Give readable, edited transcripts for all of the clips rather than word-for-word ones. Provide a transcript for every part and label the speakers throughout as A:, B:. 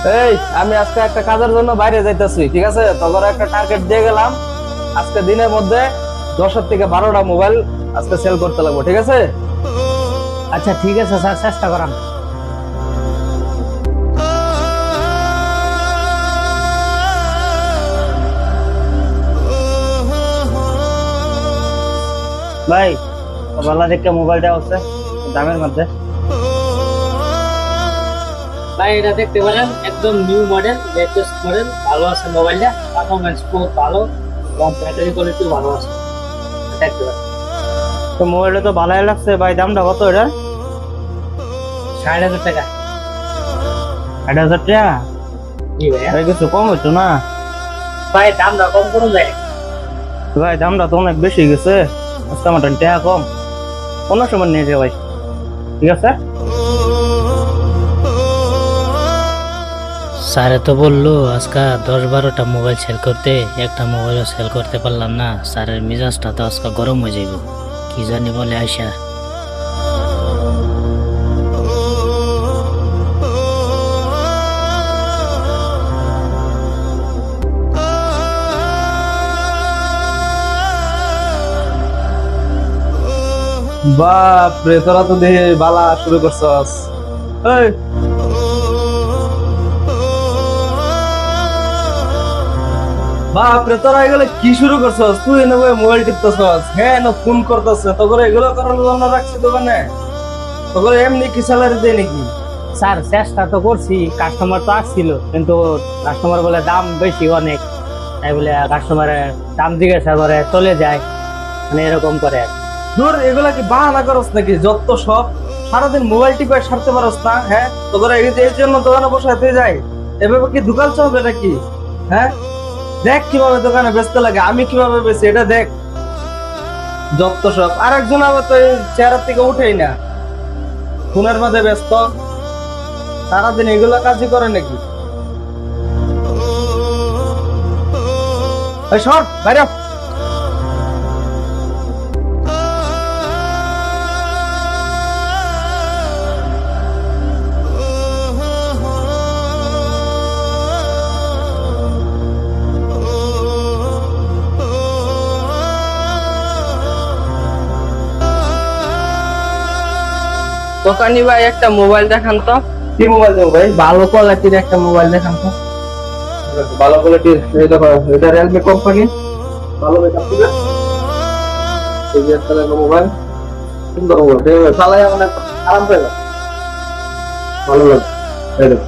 A: এই আমি আজকে একটা কাজের জন্য বাইরে যাইতেছি, ঠিক আছে? তখন একটা টার্গেট দিয়ে গেলাম, আজকে দিনের মধ্যে 10 থেকে 12টা মোবাইল আজকে সেল করতে লাগবো, ঠিক আছে?
B: আচ্ছা ঠিক আছে স্যার, চেষ্টা করান। ভাই ভালো দেখে মোবাইলটা আছে দামের মধ্যে।
C: ভাই এটা দেখতে পারেন, একদম নিউ মডেল, লেটেস্ট মডেল, ভালো আছে মোবাইলটা, পারফরমেন্স খুব ভালো এবং ব্যাটারি কোয়ালিটি ভালো আছে। দেখতে পারেন
B: তো মোবাইলটা তো ভালোই লাগছে ভাই, দামটা কত এটা?
C: 6000 টাকা।
B: 6000 টাকা?
C: জি ভাইয়া।
B: ভাই কিছু কম হতো না?
C: ভাই দামটা কম করুন যায়।
B: ভাই দামটা তো অনেক বেশি গেছে, আজকে আমার টাকা কম, অন্য সময় নিয়ে যাও ভাই, ঠিক আছে?
D: স্যারে তো বললো আজকে 10-12টা মোবাইল সেল করতে, একটা মোবাইলও সেল করতে পারলাম না। স্যারের মিজাজটা তো আজকে গরম হয়ে যাইব, কি জানি বলে আয়সা।
A: বাপ রে, তোরা তো দেখে বালা শুরু করছস। এই বাপ রে, তোরা এগুলো কি শুরু করছস? তুই না মোবাইল টিপতেছস, হ্যাঁ না ফোন করতেছ, তোকে এগুলো করার জন্য রাখছি দোকানে? তোকে এমনি কি স্যালারি দেয় নাকি?
B: স্যার চেষ্টা তো করছি, কাস্টমার তো আসছিল, কিন্তু কাস্টমার বলে দাম বেশি অনেক, তাই বলে কাস্টমারের দাম জিজ্ঞাসা করে চলে যায়, মানে এরকম করে।
A: দূর, এগুলা কি বাহানা করস নাকি? যত সব সারাদিন মোবাইল টিপে সারতে পারস না? হ্যাঁ, তোকে এর জন্য দোকানে বসাতে যায়? এভাবে কি দোকান চলবে নাকি? হ্যাঁ, দেখ কিভাবে দোকানে বেচতে লাগে, আমি কিভাবে বেচি এটা দেখ। যত সব আরেকজন আবার তো চেহারা থেকে উঠেই না, ফোনের মধ্যে ব্যস্ত, সারাদিন এগুলা কাজই করে নাকি? এই সর বাইরে হ। দোকানি ভাই একটা মোবাইল দেখান তো। কি মোবাইল দেবো ভাই? ভালো কোয়ালিটির একটা মোবাইল দেখান তো। ভালো কোয়ালিটির, এই দেখো, এটা রিয়েলমি কোম্পানি, ভালো ব্যাকআপ দিবে। এই যে একটা মোবাইল, সুন্দর মোবাইল, চালাই অনেক আরাম পাবে, ভালো লাগে। এই দেখো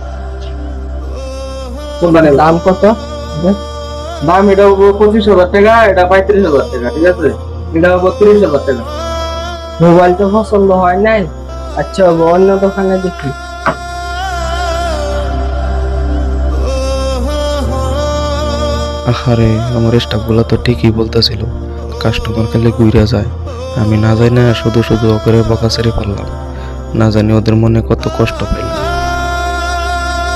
A: কোম্পানি। দাম কত? দাম এটা 25,000 টাকা, এটা 35,000 টাকা, ঠিক আছে? এটা 30,000 টাকা। মোবাইল তো পছন্দ হয় নাই, আচ্ছা অন্য দোকানে দেখি।
E: আহারে, আমার স্টাফগুলো তো ঠিকই বলতেছিল, কাস্টমার খালি ঘুরে যায়। আমি না যাই না, শুধু শুধু ওকে বকা ছেড়ে পারলাম, না জানি ওদের মনে কত কষ্ট পাইলাম।